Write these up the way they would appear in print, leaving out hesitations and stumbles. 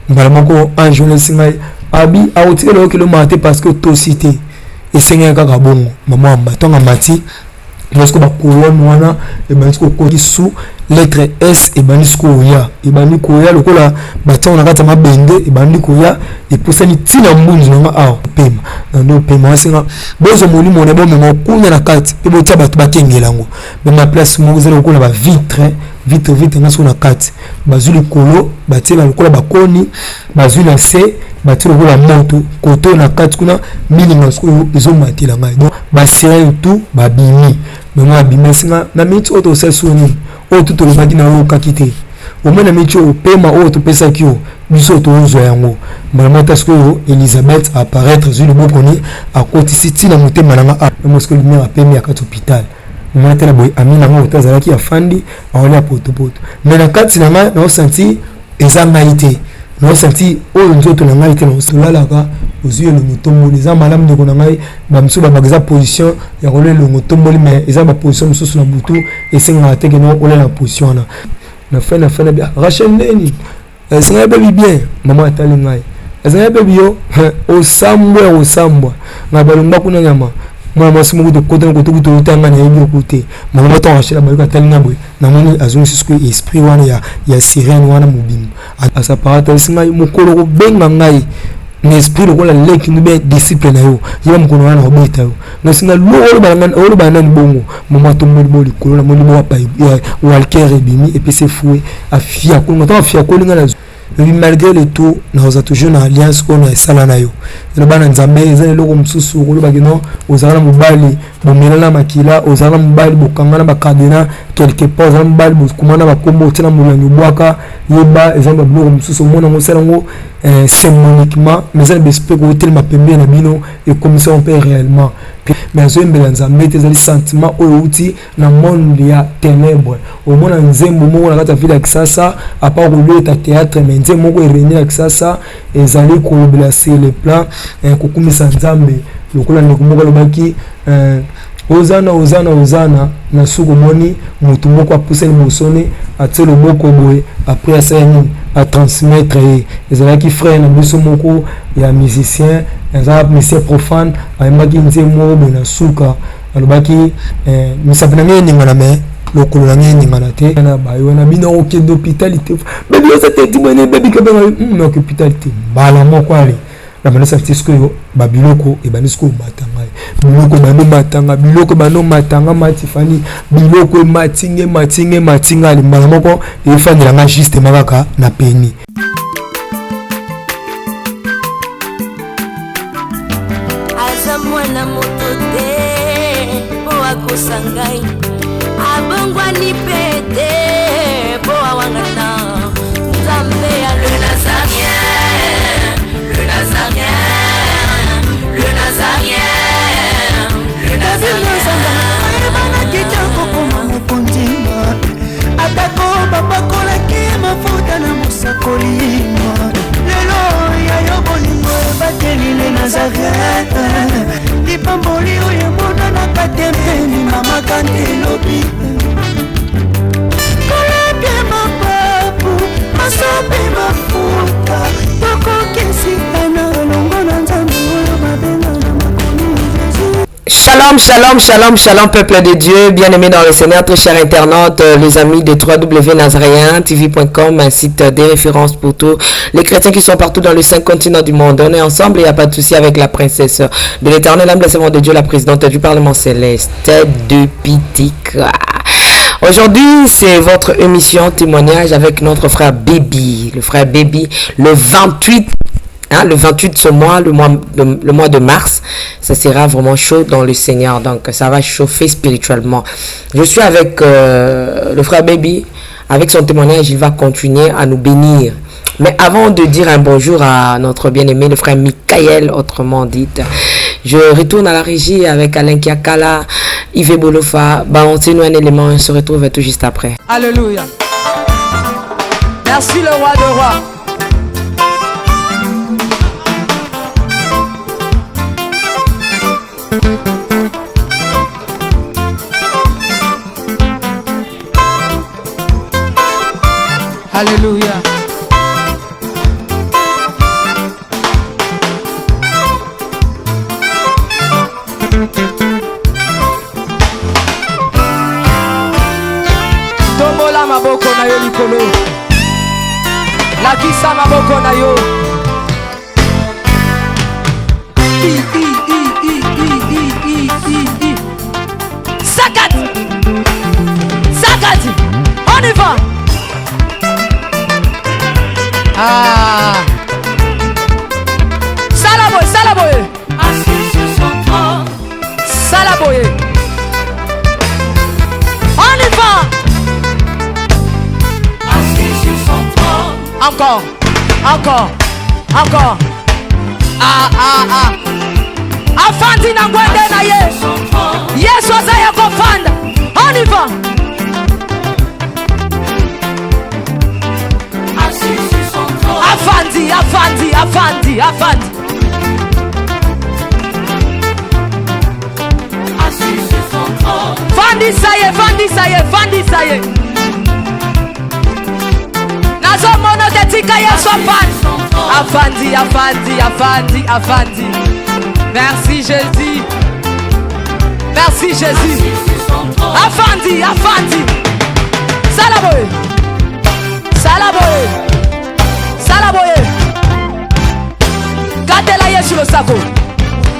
Mbalamoko un journaliste ngai abi autile le kilo maté parce que to cité et seigneur kaka bongo maman mbatonga mati lorsque ba colonne wana et ben ko ko sous lettre S et ben ko ya et ben ko ya lokola baton na kata mabende et ben ko ya et pour ça ni tina mbunzi nga a pema ndo pema singa bozo moni mona bo mema kunya na kati e bo tia batu bakengelango mais ma place mo zelo lokola ba vitre na so na kati bazuli kolo batela lokola bakoni bazuli na se batela lokola moto koto na kati kuna milinga sko ezo matela ngai donc ba serre tout ba bimi mais moi bimi singa na miti auto sesoni auto to le badina o kakite au moins na miti o pema auto pesa kio biso to ozo yango vraiment parce que Elisabeth apparaître sur le bokoni à côté city na motema na nga parce que lumière a pemi à kati hôpital moi tela boy amina ngo tazalaki afandi aole a poto mais na kati na nga na senti ezangaité na senti o nzoto na ngai te na solala ka ozu le mutombo les amalam de kona ngai ba msuba ba position ya role le mutombo mais eza ba position msusu na butu et singa teke no ole na position na fena bien Rachel neni singa baby bien maman atali ngai singa baby yo o sambwa na balumba kuna nyama moi masimu de côté na côté to tanga na yebi côté maman to Rachel ba ka tali ngabwe na moni azon sisco esprit wana ya sirène wana mobim asa parata singa mukolo ko benga ngai n'esprit le kola leki nube discipline yo yeba mkono wana obeta yo na singa lo ba nani bongo mama to moli boli ko na moli bo pa walker ebimi et puis c'est foué afia ko ngata afia ko linga na malgré le tout nous a toujours une alliance on a salana yo le bana nzambe ezali loko msusu ko lo ba kino ozala mobali bomela na makila ozala mobali bokangana ba kadena quelque part ozala mobali bokumana ba kombo tina mulanyo bwaka yeba ezamba bloko msusu mona ngoselango symboliquement mais ça bespé ko tellement pembe na bino et comme ça on peut réellement mais zo mbela nzambe ezali sentiment outi na monde ya ténèbres au mona nzembo moko na kata ville ya Kisasa à part le théâtre mais nzembo moko réunir ya Kisasa ezali ko sur le plan kokumisa nzambe lokola ndomoko lobaki ozana na suko moni mutu moko apuse ni mosone atie loboko boye après asani à transmettre ezalaki frère na biso moko ya musicien ezala musicien profane ayembaki nzembo boye na suka alobaki misapina ngenga na me lokolo na ngenga na te na bayo na bino okendo hôpitalité baby yo c'était dimone baby kabanga na hôpitalité bala moko ali la manesa tisco yo babiloko e banisco matanga biloko bano matanga matifani biloko matinga ali mbala moko e fani la juste makaka na peni azamwa na motote po akosangai abongwa ni pete po awangata nzambe ya le atako babakola ke mafuta na musakolima lelo ya yobolingo bakelile Nazareth lipamboli oyo mona na katembeni mama kantelobi kolapye mapapu masope mafuta tokokesitana longo na nzambe oyo babenga na makomi Shalom, peuple de Dieu, bien-aimés dans le Seigneur, très chers internautes, les amis de www.nazaréen-tv.com, un site de référence pour tous les chrétiens qui sont partout dans les 5 continents du monde. On est ensemble, il n'y a pas de souci avec la princesse de l'éternel âme de Dieu, la présidente du Parlement céleste de Pitika. Aujourd'hui, c'est votre émission témoignage avec notre frère Baby, le frère Baby, le 28 de ce mois, le mois de mars, ça sera vraiment chaud dans le Seigneur. Donc, ça va chauffer spirituellement. Je suis avec le frère Baby. Avec son témoignage, il va continuer à nous bénir. Mais avant de dire un bonjour à notre bien-aimé, le frère Michael, autrement dit, je retourne à la régie avec Alain Kiakala, Yves Bolofa. Balancez-nous un élément, on se retrouve tout juste après. Alléluia. Merci le roi de rois. Alléluia. likolo lakisa maboko na yo Sakat Sakat on y va Salaboye Salaboye assis sur son trône, Salaboye on y va assis sur son trône, encore afandi na ngwende na ye son trône, Yesu azaya kofanda on y va assis sur son trône, afandi assis sur son trône, fandisa ye nazomona tetika Yesu afandi merci Jésus assis sur son trône, afandi Salaboye Gatela Yesu le sako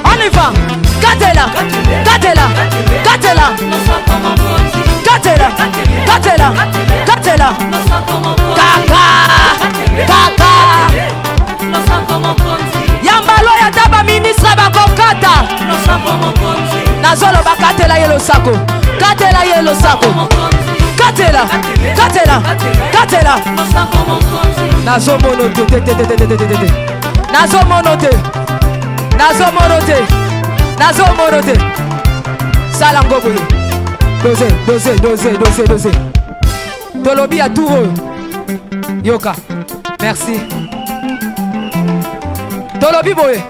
on y va Gatela Kaka Yambalo ya taba ministre bakokata Nazolo bakatela ye lo sako Katela Nazomonote Salangobo Dose Tolobi à tout Yoka merci Tolobi boye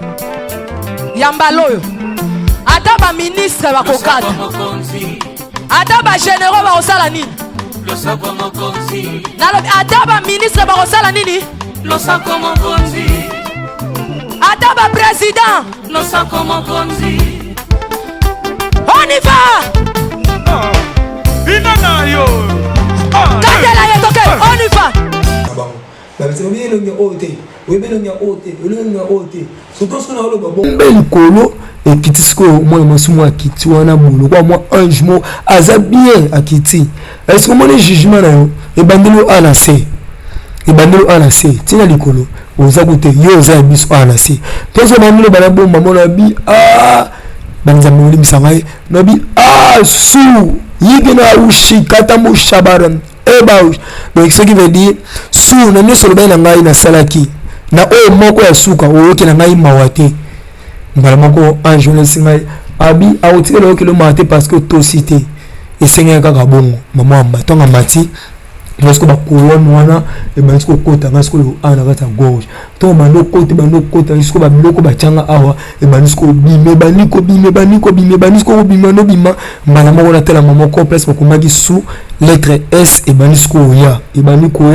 Yambalo Ataba ministre bakokata Ataba généraux bakosala nini Ataba ministre bakosala nini Ataba président on y va Katela ye toke on y va likolo ekiti sikoyo mwana masumu akiti wana bolo kwa mwa ange mo aza bien akiti est-ce que omoni jugement na yo ebandelo anase tina likolo oza kute yo oza biso anase tozo bandelo bana bomba mona bi banzambe olimisa ngai nabi su yige na ushi kata mo shabaran donc ce qui veut dire su na nyonso lobai na ngai na salaki na oyo moko ya suka oyoki na ngai mawa te mbala moko ange olesi ngai abi aotikela oyoki lo mawa te parce que tosi te esengeli kaka bongo mama amba ntongo amati lorsque bakolone wana ebandisi kokota nga sikoyo awa na kati ya gorge ntongo bandi okota sikoyo babiloko batianga awa ebandisi kobima ebandi kobima nobima mbala moko natalama moko place bakomaki su lettre S ebandisi koya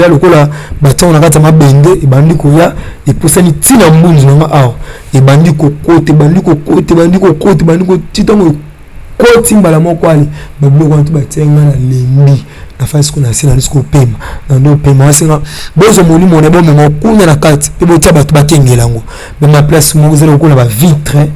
lokola batiango na kati ya mabende ebandi koya epusani ntina mbunzi nanga awa ebandi kokota titango ekoti mbala moko ali babiloko wana to batianga na lembi na fasi kuna sina nisiko pema na ndo pema wasinga bozo molimo ne bomema okunya na kati pe botia bato bakengelango ma place mo zelo kuna ba vitre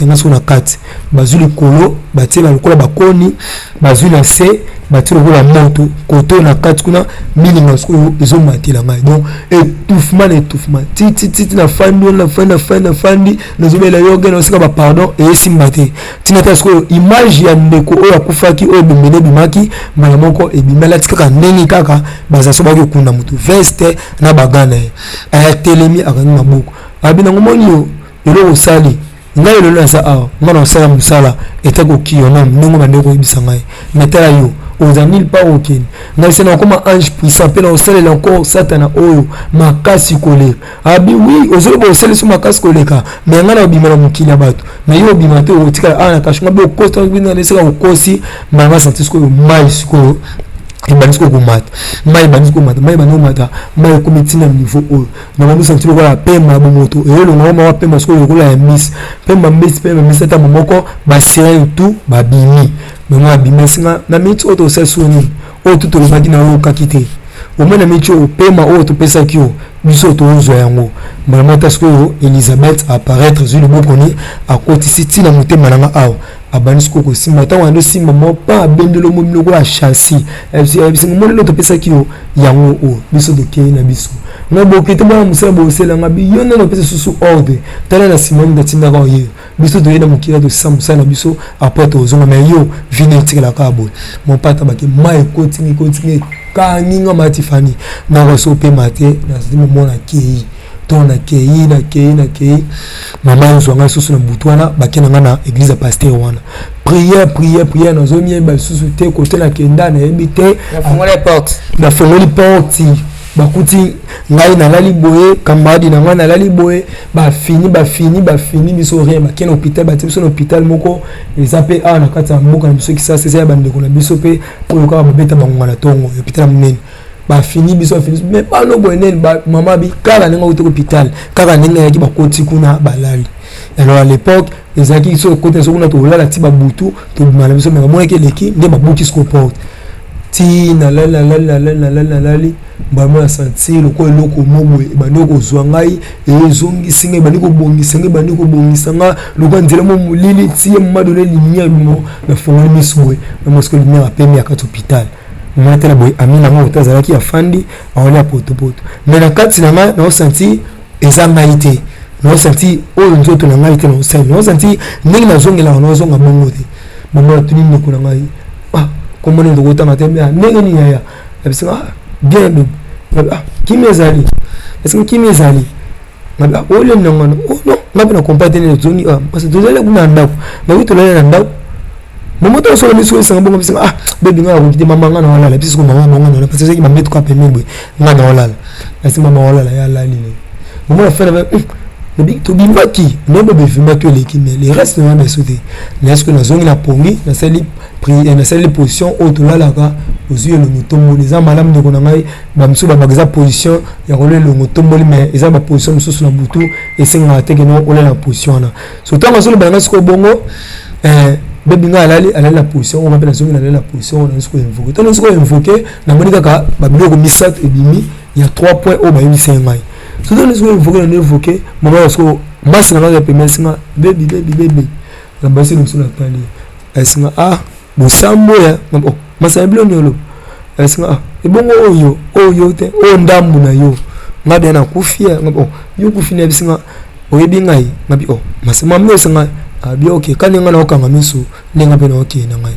ngaso na kati bazuli kolo batela lokola bakoni bazuli na se batela lokola moto koto na kati kuna milinga siko ezo matela ngai donc étouffement titi na fandi na zobela yoga na sika ba pardon et simbate tina ta siko image ya ndeko oyo akufaki oyo bimene bimaki mala moko ebimela tikaka ndenge kaka baza so baki kunda mutu veste na bagana telemi akani maboko abina ngomoni yo elo osali ngai lelo nasa awa ngana osala musala etako kiyona ndongo bandeko ibisa ngai metala yo aux anil pas aucun ngai sena comme ange puissant pe na osala encore satana oyo makasi koleka abi oui ozolo bo osala so makasi koleka mais ngana obima na mukili bato mais yo obima te otika ana kashunga bo kosta bina neseka okosi manga santisko mal siko ebandisiko komata mai banomata mai komitina niveau oyo na bandu santilo kola pema bomoto eyelo ngoma wa pema siko lokola ya miss pema miss ata momoko basira tout babimi mama bimesinga na minute auto sesoni o tout le baki na okaki te au moins na métier au paiement au to pesa kio biso to zo yango vraiment parce que Elisabeth apparaître sur le bokoni à côté city na motema na awa abani ko simba ta wando simba mo pa bendelo mo miloko a chassis biso mo lo to pesa kio yango o biso de kei na biso na bokete ba musala bo sela ngabi yona no pesa susu ordre tala na simon da tinda ko ye biso to yena mukira to samsa na biso apporte aux hommes mais yo vini tikala ka bo mon pata ba ke mai continue ka ninga matifani na ko pe mate na simo mona kei ton na kei maman nzo nga susu na butwana bakena nga na église pasteur wana prière na zomi ba susu te côté na kenda na ebite na fongoli porte bakuti ngai na lali boye kamadi na ngana lali boye ba fini biso rien bakena hôpital ba tiso na hôpital moko ezape a na kata mboka na biso kisa c'est ça bande ko na biso pe ko ka ba beta bango na tongo hôpital mnene ba fini biso fini mais pas no boyenen ba mama bi kala nga uto hôpital kala nga yaki ba koti kuna balali alors à l'époque les aki so côté so kuna to la ti ba butu to mala biso mais moi ke leki nde ba buki sko porte ti na la ba mo sentir le ko loko mobo ba ndoko zwangai ezongi singe ba ndiko bongisa nga lo ko ndela mo mulili ti mma donner lumière mo na fongoli miswe na mosko lumière a pemi à hôpital moi tela boy amina ngo tazala ki afandi awala poto mais na kati na nga na senti ezangaite na senti o nzoto na ngaite na senti na senti ningi na zongela na zonga bongo te mama tuni ndeko na ngai comment on doit t'entendre bien ningi ni ya parce que bien kimezali est-ce que kimezali ngaba ole nongono no ngaba na compagnie de zoni parce que dozale kuna ndako na wito la ndako momo to so le so sanga bongo bisa baby nga ko kiti mama nga na wala la biso mama nga na parce que ba metu ka pembe nga na wala est-ce mama wala la ya la ni momo la fera le big to bimba ki no bebe vima que l'équipe mais les restes na sauter est-ce que na zongi na pongi na sali prier na sali position autour là ka aux yeux le mutombo les amalam de kona ngai ba msuba ba position ya role le mutombo mais ils ba position msusu na butu et singa teke no ole la position na so tant que le banga sko bongo baby nga alali la position on appelle la zone la position on se invoquer tant on se invoquer na moni kaka ba biloko misat et bimi il y a 3 points au ba yimi sengai so tant on se invoquer mamansko mas na nga premier singa baby na basi no suna tali esinga bosambo ya masabilo nyolo esinga ebongo oyo te o ndambu na yo ngabe na kufia ngabo yo kufina bisinga oyebi ngai ngabi masema mmesinga abi okay kaninga na okanga miso ninga pe na okay na ngai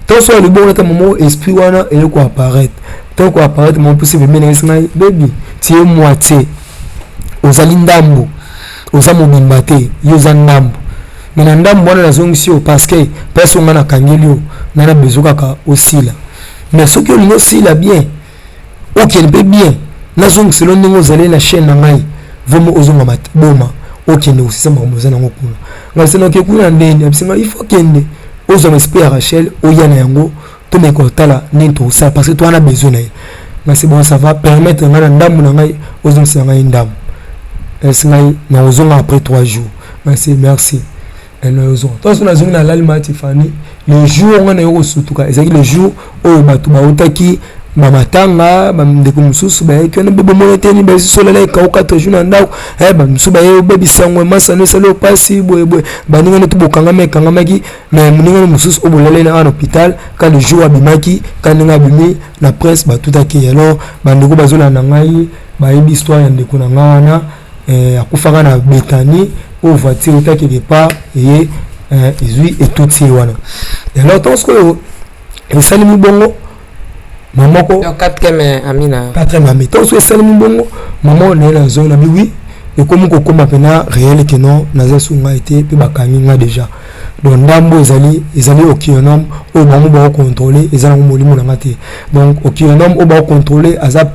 to so le bon ta momo esprit wana ele ko apparaître mon possible mais ngai baby tie moitié ozali ndambu ozamo bimbate yo za ndambu mais ndambu wana nazongisi parce que personne na kangeli na na besoin ka osila mais ce que l'on osila bien OK ne peut bien nazongisi lo ndingo zale na chaîne na ngai vomo ozonga mat boma OK ne aussi sama mozana ngokuna ngasena ke kuna ndeni abisinga il faut kende ozonga esprit Rachel oyana yango to me ko tala ninto ça parce que toi on a besoin na c'est bon ça va permettre ngana ndambu na ngai ozongisi ngai ndambu esingai na ozonga après 3 jours merci donc on a zone na l'alma Tiffany le jour on est au sutuka ezaki le jour o batu ba utaki mama tanga ba ndeko mususu ba ekene bebo moneteni ba solele ka 4 jours na ndako ba mususu ba yo baby sangwe masano salo pasi boye ba ninga ne tubokanga mekanga maki mais muninga mususu o bolele na hôpital ka le jour abimaki ka ninga bimi na presse ba tutaki alors ba ndeko bazola na ngai ba yebi histoire ya ndeko na ngana akufanga na Bethany au voiture ta quelque part et izui et tout ça wana et alors tant que le salimi bongo maman ko 4e amina 4e ami tant que salimi bongo maman ne la zone abi oui et comme ko koma pena réel que non naza sunga été pe bakangi nga déjà donc ndambo ezali au kionom au maman ba contrôler ezala molimo na ngate donc au kionom au ba contrôler azap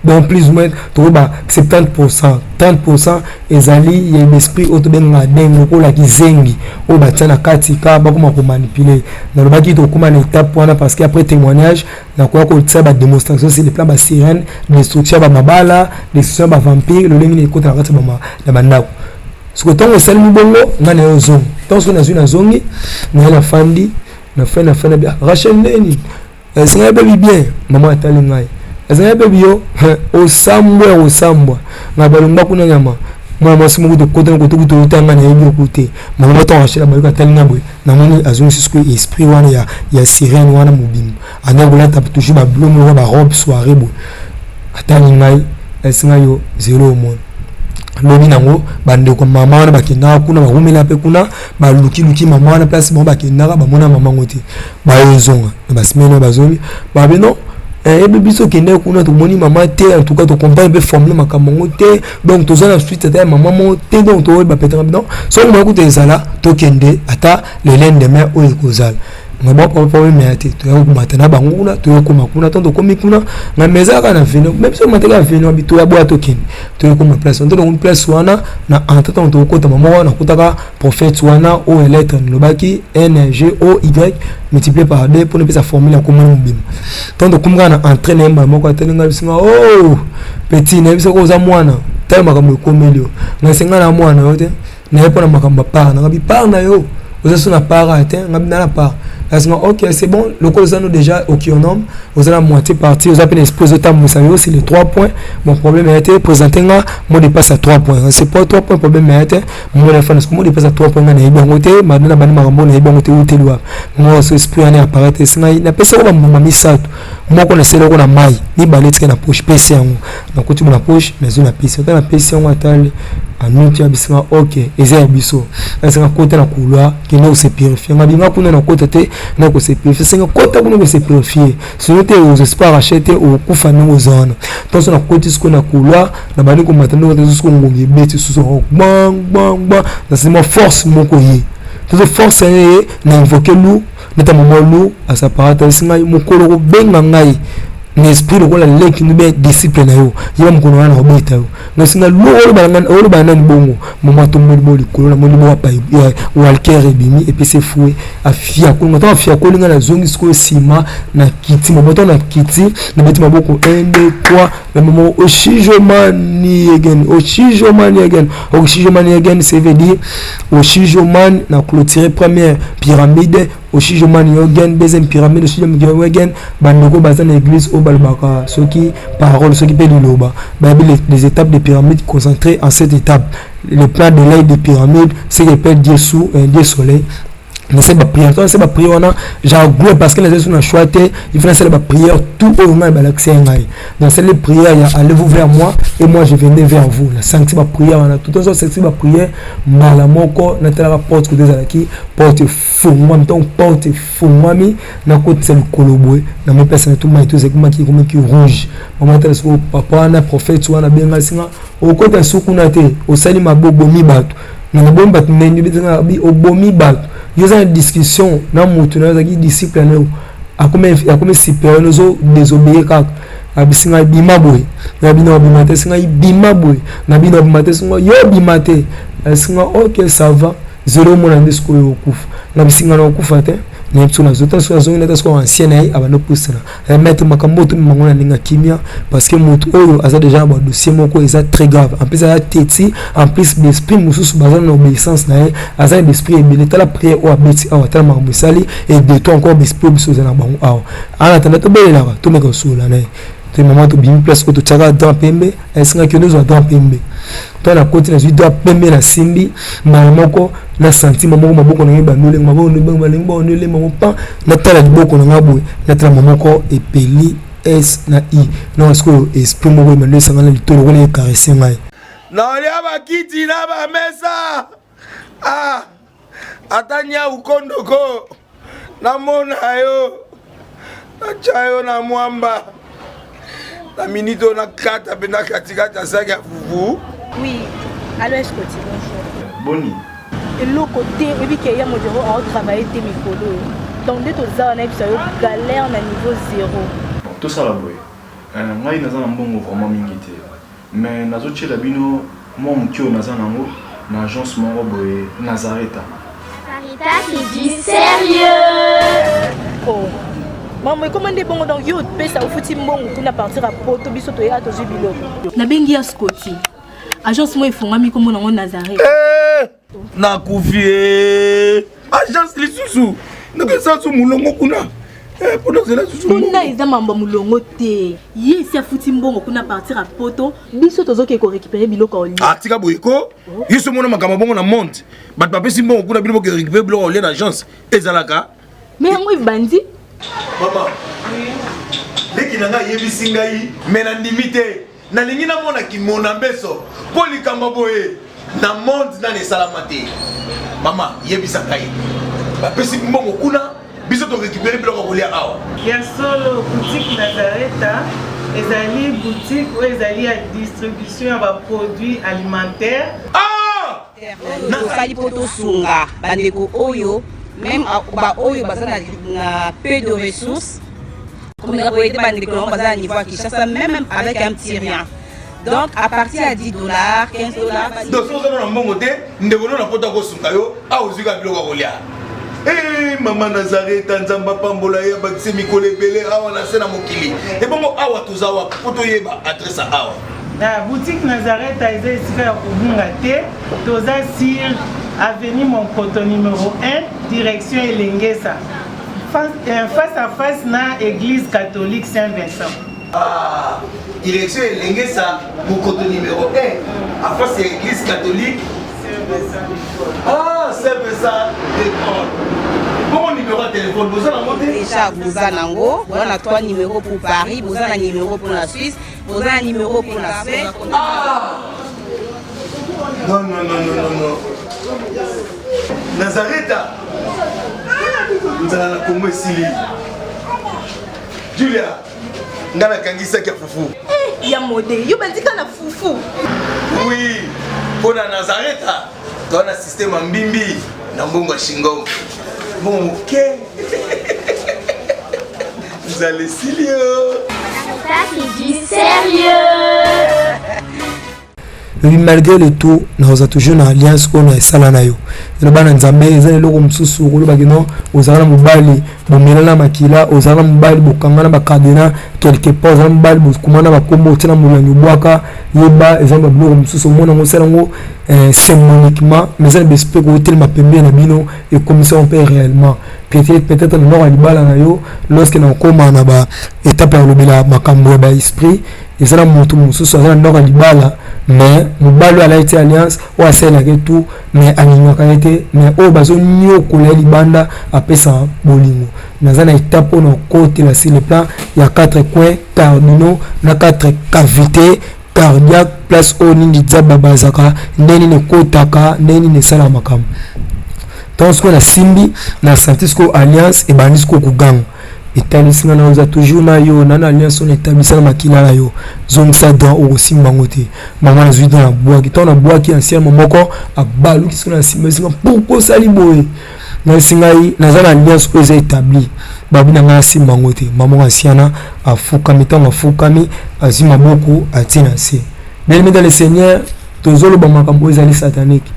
donc plus ou moins tout bas 70% 30% ezali il y a l'esprit autobenga dengo ko la kizengi o batana katika ba kuma ko manipuler na lobaki to kuma na étape wana parce que après témoignage na quoi ko tsa ba démonstration c'est le plan ba sirène destruction ba mabala destruction ba vampire le lengi ko ta kata ba na bandako ce que tant sel mu bongo ngana yo zong tant que na zongi na la fandi na fin Rachel neni c'est bien maman atali ngai ezanga pe bio osambwa na balongba kuna nyama moi moi simu de côté to tanga na yebi côté moi moi tant achela baluka talinga boy na moni azungu sisko esprit wana ya sirène wana mobim ana bola tap toujours ba bleu mo ba robe soirée boy atani ngai esinga yo zero au monde lobi nango bande ko mama wana bakenda kuna ba rumela pe kuna ba luki mama wana place bon bakenda ba mona mama ngoti ba yezonga ba semaine ba zomi ba beno et biso kende kuna to moni mama te en tout cas to comprendre be formuler makambo te donc to zana suite ta maman te donc to ba petra non so mo ko te zala to kende ata le lendemain o ekozala ngaba papa me ate to ya kumatana banguna to yakoma kuna to komi kuna na meza kana vino même so mateka vino bito ya boa to kende to yakoma place on to une place wana na entre temps to kota mama wana kutaka prophète wana o lettre lobaki NGOY multiplié par 2 pour ne pas sa formule comment on bim tant de kumga na entraîner mama ko atelinga bisinga oh petit na biso ko za mwana tellement makambo komelio na singa na mwana yote na yepo na makambo pa na bi pa na yo vous êtes sur la part ngabi na la part ok c'est bon le col nous déjà au kionom vous avez la moitié partie vous avez exposé tam vous savez c'est les 3 points mon problème a été présenté nga moi dépasse à 3 points c'est pas 3 points problème a été moi la fin moi dépasse à 3 points na bien côté maintenant na bani marambo na bien côté où te loi moi ce esprit en apparaître c'est na pesa ko ba misatu moi ko na selo ko na mai ni balette na poche pesa yango na côté na poche mais on a pesa na pesa yango atale anuti abisanga ok eza biso asanga côté na couloir qui ne se purifier ngabinga kuna na côté te na ko se purifier singa côté kuna ko se purifier sinon te aux espoirs acheter au kufa ngo zona donc na côté ce qu'on a couloir na bani ko matano ko ce qu'on ngi beti suso bang na c'est ma force moko yi toute force na invoquer loup notamment loup à sa parate singa mokolo ko benga ngai n'esprit le la lek ni be discipline na yo yeba mkono wana obeta yo na singa lo lo bana bongo mama to mo boli ko na mo mo pa ya walker ebimi et puis c'est foué afia ko ngata afia ko linga na zongi sko sima na kiti mo to na kiti na beti maboko 1 2 3 na mo oshijomani again c'est veut dire oshijomani na clôturer première pyramide oshijomani again deuxième pyramide oshijomani again bandoko bazana église balbaka ceux qui parole ceux qui peut liloba les étapes de pyramide concentrées en cette étape le plan de l'aide des pyramides c'est que peut Dieu sous Dieu soleil mais c'est ma prière c'est ma prière on a j'ai gros parce que les gens ont choisi il faut faire la prière tout au moins l'accès ngai donc c'est les prières allez-vous vers moi et moi je viendrai vers vous la sancti ma prière on a tout ça c'est ma prière malamoko na tala porte que des alaki porte fou moi donc porte fou moi mi na côté c'est le kolobwe na mes personnes tout moi tout c'est comme qui rouge maman tala so papa na prophète wana benga singa au côté sukuna te au sali mabobo mi batu na bomba tuneni bizanga bi obomi batu yoza une discussion na mutu na zaki disciple na akome supérieur nozo désobéir kaka abisinga bimaboy na bino bimate singa bimaboy na bino bimate singa yo bimate singa ok ça va zéro mona ndisko yo kufa na bisinga na kufa te na tsuna zota so zo na tasko ancien ai abano pusana mettre makambo to mangona ninga kimia parce que mutu oyo aza déjà ba dossier moko eza très grave en plus a teti en plus l'esprit mususu bazana obéissance na aza l'esprit ebele tala prière o abeti awa tala makambo sali et de toi encore l'esprit biso na bango awa ala tanda to belela to meka sula na te maman to bim place ko to tchaka dans pembe esinga que nous dans pembe to na côté na zuido pembe na simbi mamoko na sentiment moko maboko na bandole maboko no balingo no le mamopa na tala liboko na ngabwe na tala mamoko epeli s na i non est-ce que esprit moko me laisse ngala litolo ko le caresser ngai na olia bakiti na ba mesa atanya ukondoko na mona yo na chayo na mwamba la minute on a 4 bena katikata saga fufu. Oui, alors est-ce que tu bonjour. Boni. Et le côté et puis qu'il y a mon bureau à travailler tes micros. Donc dès tout ça on a eu galère na niveau 0. Tout ça là boy. Ngai naza na mbongo vraiment mingi te. Mais nazo tchela bino moi mukio naza nango na agence moko boy Nazareta. Sarita c'est du sérieux. Oh. Maman, comment des bons donc yo pesa au fouti mbongo pour na partir à poto biso to ya to jubilo. Na bengi ya Scotty. Agence moi ifunga mi comme na Nazareth. Na kufie. Agence lisusu. Naka sansu mulongo kuna. Pour nous, c'est là, tout On a des mamans moulongo te. Yi si a foutu mbongo kuna partir à poto. Biso tozo ke ko récupérer biloko au lit. Ah, tika boyeko. Yiso mona makama bongo na monte. Bat papa si mbongo kuna biloko ke récupérer biloko au lit d'agence. Ezalaka. Mais yango bandi. Maman. Leki nanga yebisi ngai mena ndimite. Na lingi na mona ki mona mbeso. Poli kamba boye. Na monte na ne salamate. Maman, yebisa ngai. Papa si mbongo kuna biso to récupérer biloko au lit awa. Ya solo boutique Nazareta. Ezali boutique ou ezali à distribution ya produits alimentaires. Ah! Nakali poto sunga bandeko oyo même ba oyo bazana na peu de ressources. Comme la boîte bandeko on bazana niveau à Kinshasa même avec un petit rien. Donc à partir à $10, $15. Donc si on a un bon côté, nous devons na poto ko sunga yo a ozuka biloko ko lia. Eh maman Nazareta nzamba pambola ya bakise mikole belé awa na sena mokili. Et bon awa tozawa poto yeba adresse awa. La boutique Nazareta est ici à Kubungate, Toza sur avenue Monkoto numéro 1, direction Elengesa. Face à face na église catholique Saint-Vincent. Ah, direction Elengesa, Monkoto numéro 1, à face à l'église catholique Saint-Vincent. Ah, Saint-Vincent d'école. Bon numéro de téléphone, vous avez monté déjà vous avez nango, on a 3 numéros pour Paris, vous avez un numéro pour la Suisse, vous avez un numéro pour la Suède. Ah! Non. Nazareta. Nous allons la Congo ici. Julia, nous allons kangisa kia fufu. Eh, ya modé, yo bandika na fufu. Oui, pour la Nazareta, tu as un système en bimbi, dans Bongo Shingo. Bon, ok. Vous allez sérieux. Ça qui dit sérieux. Oui, malgré le tout, nous avons toujours une alliance qu'on a salanayo. Le ban nzambe, ils ont le comme sous le bagino, aux armes mobali, bomela makila, aux armes mobali, bokangana bakadena, quelque part, aux armes mobali, bokumana bakombo, tina mulanyu boaka, yeba, ils ont le comme sous mon nom, c'est symboliquement, mais ils ont l'esprit que tel ma pembe na bino et comme ça on peut réellement. Peut-être le nord alibala na yo, lorsque na koma na ba étape ya lobela makambo ba esprit, ils ont montu mususu za nord alibala, mais mobali ala été alliance ou asela ke tout, mais aninyo ka été, mais o bazo nyo kola libanda apesa bolingo. Dans une étape on côté là sur le plan, il y a 4 coins cardinaux, na 4 cavités cardiaque place au nindi dzaba bazaka, ndeni ne kotaka, ndeni ne sala makam. Donc ce qu'on a simbi na Santisco Alliance et Banisco Kugang. Établissement na oza toujours na yo na alliance on établissement makila na yo. Zone ça dans au simbangote. Maman zui dans la bois qui ton na bois qui ancien momoko a balu qui sont na simba pourquoi sali boy. Na singai na za alliance aux établis. Babu na nga simbangote. Maman anciana a fukami tant a fukami azima beaucoup a tinase. Bien dans le Seigneur tozolo ba makambo ezali satanique.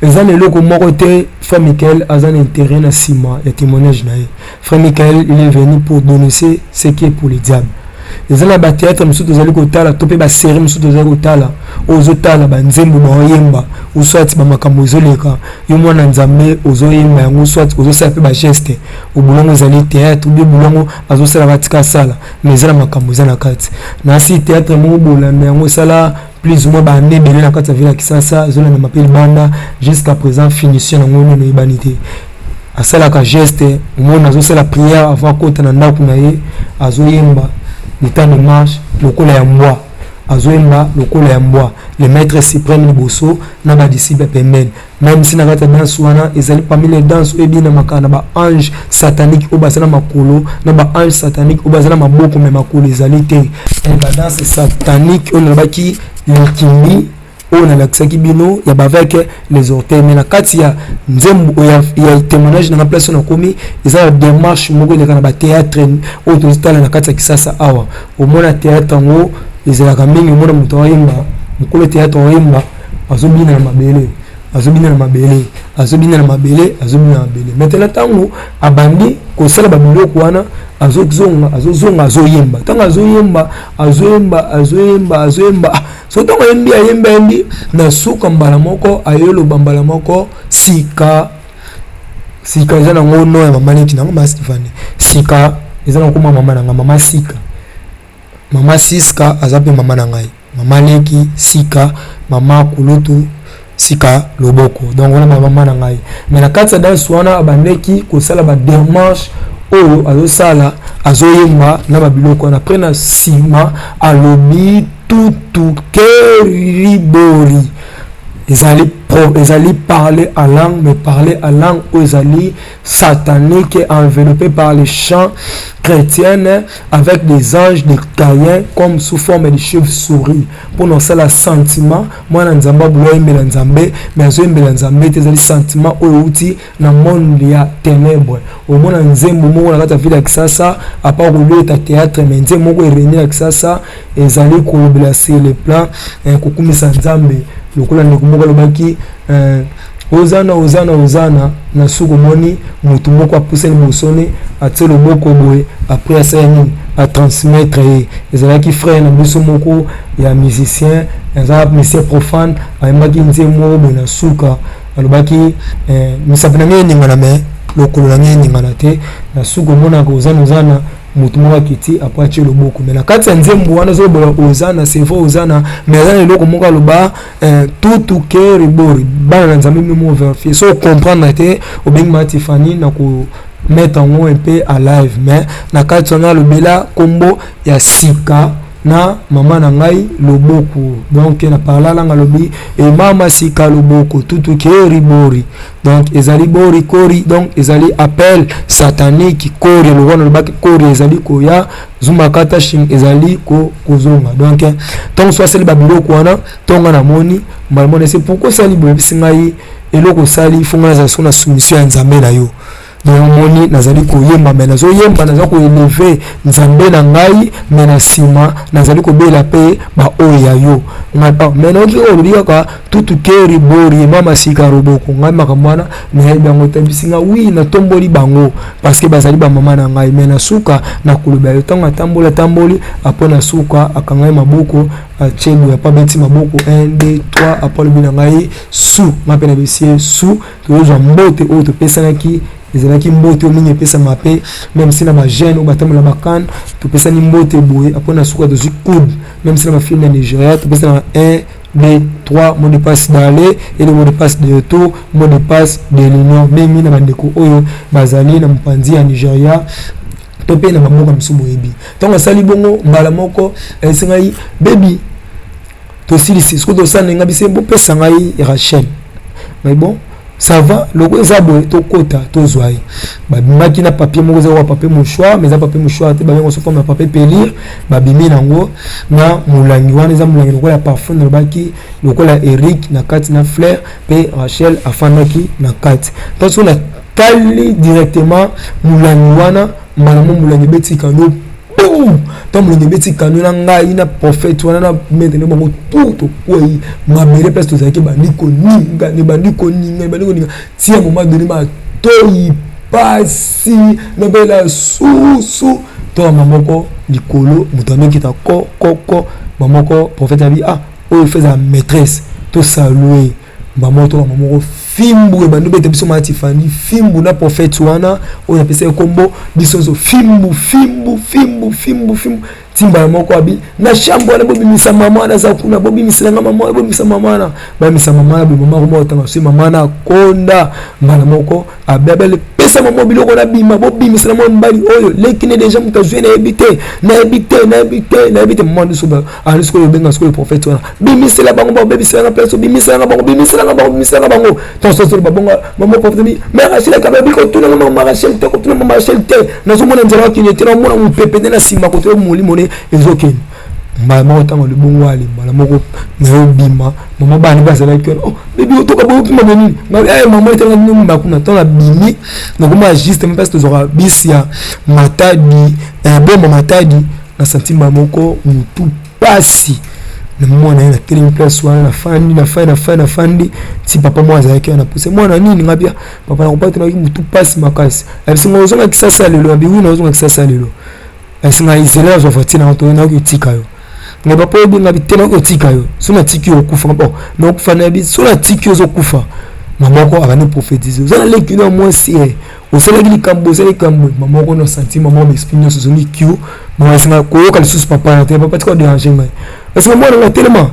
Ezan eloko moko te frère Michael azan intérêt na sima ya témoignage na ye. Frère Michael il est venu pour dénoncer ce qui est pour les diables. Ezan la théâtre musu tozali kotala topé ba série musu tozali kotala ozotala ba nzembo ba oyemba uswati ba makambo ezoleka yo mwana nzambe ozoyemba yango uswati ozosala pe ba geste obulongo ezali théâtre ou bulongo azosala batika sala mais ezala makambo ezana kati na si théâtre mo bolanda yango sala plus ou moins bandé belé na kati ya ville Kisasa zona na mapeli banda jusqu'à présent finition na ngono no ibanité asala ka geste mona azosala prière avant kota na ndako na ye azoyemba le temps de marche lokola ya mbwa azoyemba lokola ya mbwa le maître suprême liboso na ba disciple pembeni même si na kata danse wana ezali parmi les danses ebina makana ba ange satanique o basana makolo na ba ange satanique o basana maboko me makolo ezali te ba danse satanique on ba ki l'alchimie on a l'accès qui bino ya avec les orteils mais na kati ya nzembo ya témoignage na place na komi eza la démarche moko le kana ba théâtre au total na kati ya Kisasa awa au mona théâtre ngo ezala ka mingi mona muto yimba mukolo théâtre yimba azobina na mabele azobina na mabele maintenant tango abandi ko sala ba biloko wana azozonga azoyemba tango azoyemba so tango yembi na suka mbala moko ayolo bambala moko sika sika eza nango no ya mama leki nango ma Stéphanie sika eza nango kuma mama nanga mama sika mama siska aza pe mama na ngai mama leki sika mama kulutu sika loboko donc on a mama na ngai mais na kati dans swana abandeki ko sala ba démarche oyo azosala azoyemba na babiloko na prena sima alobi tutu keribori ezali parler à langue mais parler à langue ezali satanique enveloppé par les chants chrétiennes avec des anges des caïens comme sous forme de chauves-souris pour nous ça la sentiment moi na nzamba bulo mbela nzambe mais zo mbela nzambe ezali sentiment oyo uti na monde ya ténèbres au mona nzembo moko na kata ville ya Kisasa à part le théâtre mais nzembo moko ereni ya Kisasa ezali kolobela sur le plan kokumisa nzambe lokola ndekumoko lobaki ozana na suko moni mutu moko apusani bosoni atie loboko boye après asaya nini atransmettre ezalaki frère na biso moko ya musicien eza musicien profane ayembaki nzembo moko boye na suka alobaki misapi na ngai eningana me lokolo na ngai eningana te na suko omonaka ozana mutu moko akiti apres atie loboko mais na kati ya nzembo wana ozobola ozana c'est vrai ozana mais azana eloko moko aloba tutu keri bori bana na nzambe mimo vérifier so comprendre te obengi ma Tiffany na ko mettre en un peu à live mais na kati wana alobela kombo ya sika na mama na ngai loboko donc na parla langa lobi et mama sika loboko tutu keri bori donc ezali bori kori donc ezali appel satanique kori le wana lobaki kori ezali koya zuma kata shin ezali ko kozonga donc tant soit c'est le babiloko wana tonga na moni malmone c'est pourquoi ça li boye singai eloko sali funga za sona soumission ya nzambe na yo moni nazali koyemba mais nazo yemba nazo ko élever nzambe na ngai mais na sima nazali ko bela pe ba oya yo ngata mais no ki oluka ka tutu keri bori mama sika roboko ngai makamwana mais bango tabisinga oui na tomboli bango parce que bazali ba mama na ngai mais na suka na kuluba yo tanga tamboli apona suka akangai maboko achelu ya pa beti maboko 1 2 3 apolo bina ngai su mapena besie su tozo mbote o to pesana ki ezalaki mbote omingi epesa mape même si na ba jeune ou batamola bakan to pesa ni mbote boye apona suka de coude même si na film na Nigeria to pesa na 1 2 3 mot de passe d'aller et le mot de passe de retour mot de passe de l'union même na bandeko oyo bazali na mpanzi ya Nigeria to pe na maboka msumo ebi tonga sali bongo mbala moko esingai baby to silisi sko to sanenga bisembo pesa ngai Rachel mais bon ça va loko ezabo to kota to zwai ba bimaki na papier moko za papier mouchoir mais za papier mouchoir te ba ngo so forme papier pelir ba bimi nango na mulangi wana za mulangi lokola parfum na baki lokola Eric na kati na Fleur pe Rachel afanaki na kati donc on a tali directement mulangi wana malamo mulangi beti kano tant mulangi beti kano na ngai na prophète wana na maintenant bango tout quoi mabere place to zaki bandiko ninga ne bandiko ninga si à un moment donné ba toyi pasi na bela susu to mamoko likolo mutame kita ko mamoko prophète abi o fait sa maîtresse to saluer mamoto mamoko fimbu e bandu bete biso ma Tiffany fimbu na prophète wana o yapesa kombo biso zo fimbu timba moko abi na chambo na bobi misa mama na za kuna bobi misalanga mama bobi misa mama na ba misa mama bi mama ko tanga so mama na konda mala moko abebele pesa mama biloko na bima bobi misalanga mbali oyo lekine déjà mukazwe na ebite mama so ba ali sko yo benga sko le prophète wana bi misala bango ba bobi misalanga place bi misalanga bango ton so ba bongo mama prophète bi mais Rachel ka ba bi ko tuna mama Rachel te ko tuna mama Rachel te na so mona nzara ki nyete na mona mu pepe na sima ko to moli ezoke mama otanga libongo ali mala moko na bima mama bani bazala ki baby otoka bo pima nini mama etanga nini makuna tona bimi na kuma juste même parce que zora bisia matadi bon matadi na sentima moko mutu pasi na mwana na tele place wana na fandi si papa moi azaki na pousse mwana nini ngabia papa na kopata na mutu pasi makasi abisinga ozonga kisasa lelo abi wina ozonga kisasa lelo esinga izela zo fatina to na ko tika yo ngaba po bi ngabi tena ko tika yo sona tiki yo kufa bo no kufa na bi sona tiki yo zo kufa maman ko avani prophétiser vous allez que non moi c'est au sein de likambo c'est likambo maman ko no senti maman m'exprimer sur zone Q maman singa ko yo kali sous papa na te papa ti ko déranger ngai parce que moi na tellement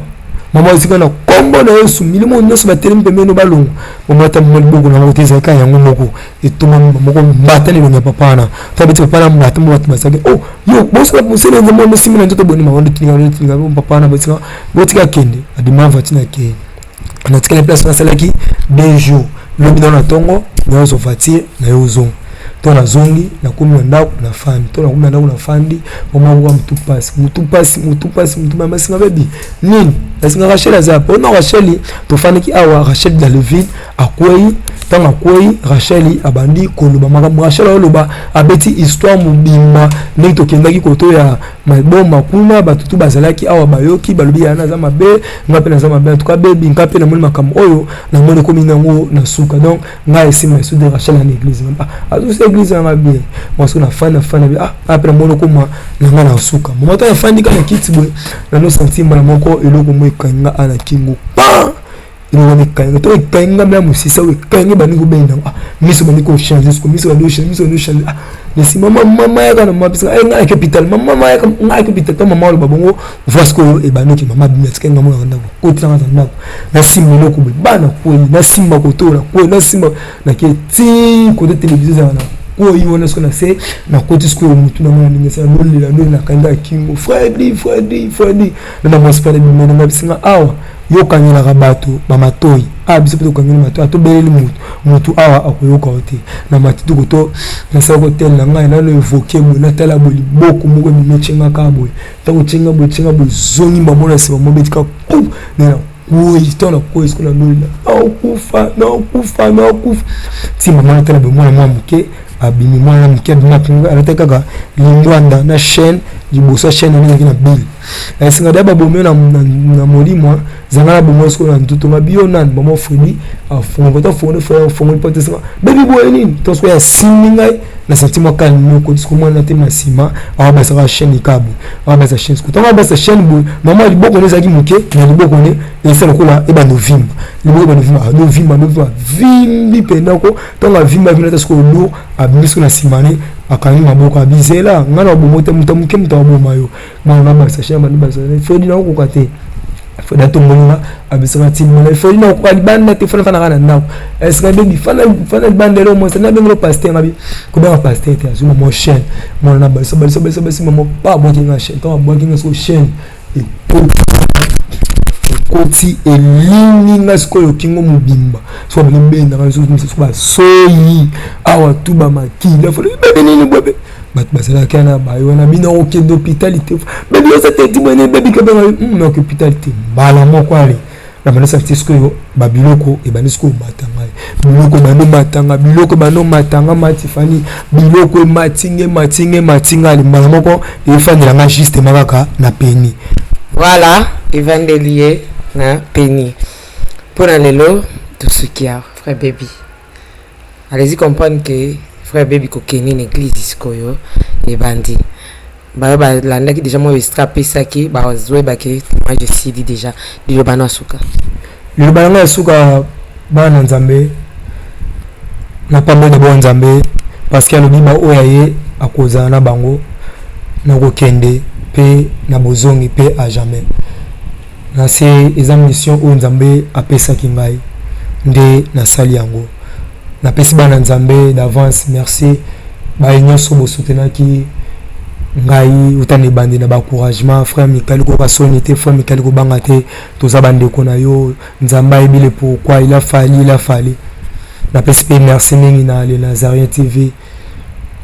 maman singa na kombo na yesu milimo nyonso ba tellement pembe no balongo maman ta mo bogo na mote za ka yango moko et tout maman ko mbatani no papa na ta biti papa na mbata mo batma sake oh yo bosa na musele ngo mo simina njoto boni maman tinga papa na botinga botika kende adima vatina ke na tikala place na salaki 2 jours le bidon na tongo na zo fatie na yo zo to na zongi na kumi na ndako na fandi to na kumi na ndako na fandi mama kwa mtu pasi mama singa bebi nini na singa Rachel azapo na Rachel to faniki awa Rachel dans le vide akwei tanga kwei Rachel abandi koloba mama Rachel oloba abeti histoire mubimba ne to kendaki koto ya maboma kuna batutu bazalaki awa bayoki balobi ya na za mabe ngape na za mabe to ka bebi ngape na moni makambo oyo na moni komi nango na suka donc nga esima su de Rachel en église azo église na bien moi so na fana après moni koma na nga na suka mama to ya fandi kana kitibwe na no sentima na moko eloko mo ikanga ana kingo pa ino ni kanga to ikanga mla musisa we kanga bani ko benda miso bani ko changer ko miso bani changer les mama ya kana mapisa nga capital mama ya nga capital to mama lo babongo vasco e bani ki mama bimet kenga mo na ndako ko tanga na ndako na simba no ko bana ko na simba ko to na simba na ke ti ko de télévision na ko yona ce qu'on a fait na côté ce que mutu na mwana ngesa no na kanga kingo Freddy na mo spele bi mena ngabisinga awa yo kanyela rabato mama toyi biso pe to kanyela mato to beleli mutu awa akoyoka ote na matitu ko to na sa hotel na ngai na no evoquer mo na tala boli boko mo ko mi chenga ka boy to ko chenga boy zongi mamona se mo betika ku na oui tona ko isko na ndola kufa ti mama tala be mo na muke abimi mwana mke bima arata kaka lingwanda na chaîne liboso chaîne na na bill singa daba bomyo na molimo zanga bomo sko na ntuto mabio nan bomo Freddy afongo to fongo pote singa baby boy nini to sko ya simingai na sentiment calme ko disko mwana te masima aba sa chaîne ikabu aba sa chaîne sko to aba sa chaîne boy mama liboko ne zaki muke na liboko ne esala kola eba no vimba liboko no vimba vimbi penako to nga vimba vina to sko lo abimisko na simane akani maboko abizela ngana bomote mutamuke mutabo yo mwana ba sa chaîne ba sa Freddy na ko kate Freddy to monga abisaka timona Freddy na ko alibanda te fana kana na est-ce que bebi fana bandero mo sana bengro pasteur ngabi ko ba pasteur te azuma mo chaîne mona na ba mo pa bo kinga chaîne to bo kinga so chaîne e koti elini ngasko yo kingo mubimba so bembenda ngaso ba soyi awa tuba makila fo bebe nini bebe bat basala kana ba yona bina oke d'hôpitalité bebe yo c'était dimone bebe ke ba no hôpitalité bala moko ali na manesa tisko yo babiloko e banisko matanga biloko bano matanga matifani biloko matinga ali bala moko e fani la juste makaka na peni voilà Evangélie na peni pour lelo tout ce qu'il y a frère baby allez-y comprendre que frère baby ko keni une église iskoyo et bandi ba landa ki déjà moi strapé saki ba zoe ba ke moi je suis dit déjà le bana suka bana nzambe na pambe de bon nzambe parce que le biba oyaye akoza na bango na ko kende pe na bozongi pe à jamais na se exam mission o nzambe apesa kingai nde na sali yango na pesi bana nzambe d'avance merci ba nyonso bo soutenaki ngai utani bandi na ba encouragement frère Michael ko kasoni te frère Michael ko bangate to za bande ko na yo nzamba ebile pourquoi il a fallu na pesi pe merci mingi na le Nazarien TV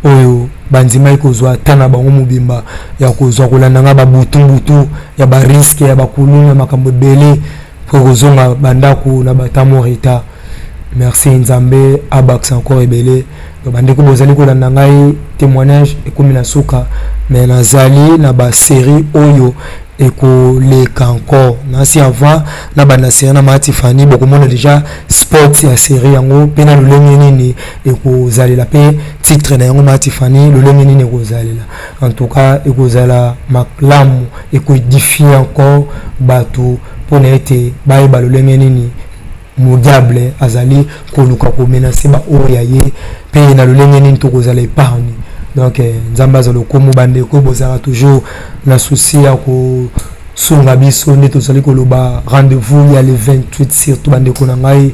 oyo bandima ikozwa tana bango mubimba ya kozwa kolanda nga babutu ya ba risque ya bakulunga makambo bele pour kozonga bandako na batamorita merci nzambe abax encore ebele to bandeko bozali kolanda ngai témoignage ekomi na suka mais nazali na ba série oyo ekoleka encore nasi avant na bana série na matifani bokomona déjà sport ya série yango pena lolenge nini ekozali pe titre na yango matifani lolenge nini ekozali en tout cas ekozala maklamu ekoédifier encore bato pona ete baye ba lolenge nini diable azali koluka ko menacer ba oya ye pe na lolenge nini to kozala épargne. Donc nzamba zalo komo bande ko bozara toujours na souci ya ko songa biso nde tozali koloba rendez-vous ya le 28 surtout bande ko na ngai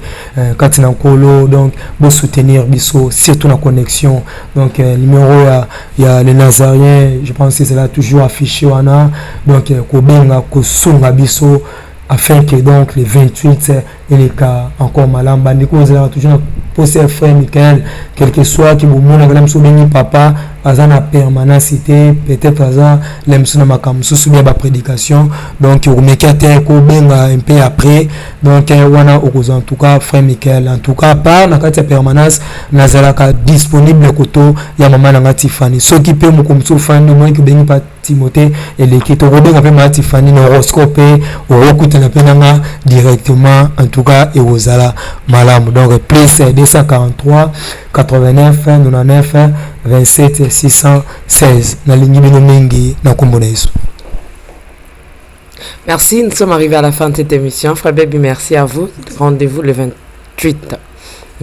kati na nkolo. Donc bo soutenir biso surtout na connexion. Donc numéro ya les Nazariens, je pense que c'est là toujours affiché wana. Donc ko benga ko songa biso afin que donc les 28 et les cas encore malin bande ko zala toujours pour ses frères Michael, quel que soit qui vous montre que papa azana permanacité peut-être azan lemsuna makam sous bien ba prédication. Donc vous mettez ko benga un peu après. Donc wana okoza en tout cas frère Michael en tout cas par na kati permanence nazalaka disponible koto ya mama na Tiffany ce qui peut mukomso fan de moi que bengi pa Timothée et l'équipe Robin après ma Tiffany no horoscope au okuta na penanga directement en tout cas et ozala malam. Donc plus 243 89 99 27 616 na lingi bino mingi na kombo na Yesu. Merci, nous sommes arrivés à la fin de cette émission. Frère Baby, merci à vous. Rendez-vous le 28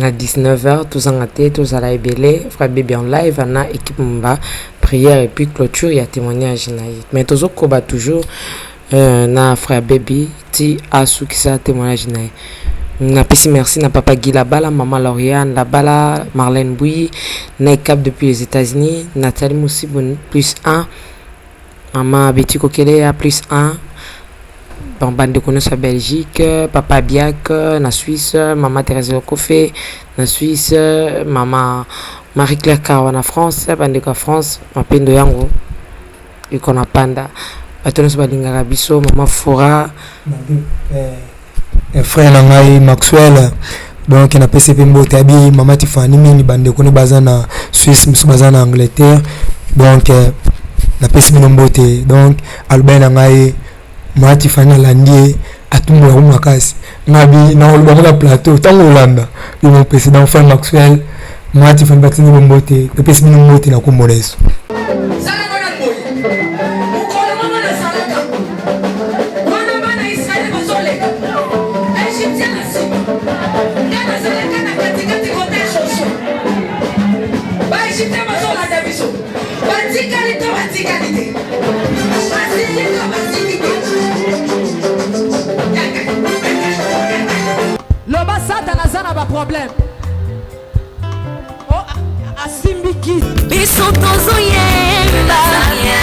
à 19h, tous en athée, tous à la ébélé. Frère Baby en live, on a équipe Mba, prière et puis clôture, il y a témoignage. Mais tous autres combat toujours, na Frère Baby, ti asu qui ça témoignage. Na pesi merci na papa Guy Labala, maman Lauriane Labala, Marlène Bouy, Naikap depuis les États-Unis, Nathalie Moussiboun plus 1, maman Betty Kokele plus 1, bande de connaissances à Belgique, papa Biak na Suisse, maman Thérèse Lokofé na Suisse, maman Marie-Claire Kawa na France, bande de France, mapendo yango ikona panda batono balinga biso, maman Fora frère nangai Maxwell. Donc na PCP Mbotabi mama Tiffany mini bande ko ne bazana Suisse musu bazana Angleterre. Donc na PCP Mbote donc Albert nangai mama Tiffany landie atumbo ya makasi ngabi na oluba plateau tango Holanda le président frère Maxwell mama Tiffany batini Mbote na PCP Mbote na komboleso. Problème. Oh, asimbiki. Biso tozo yemba. Nazarien.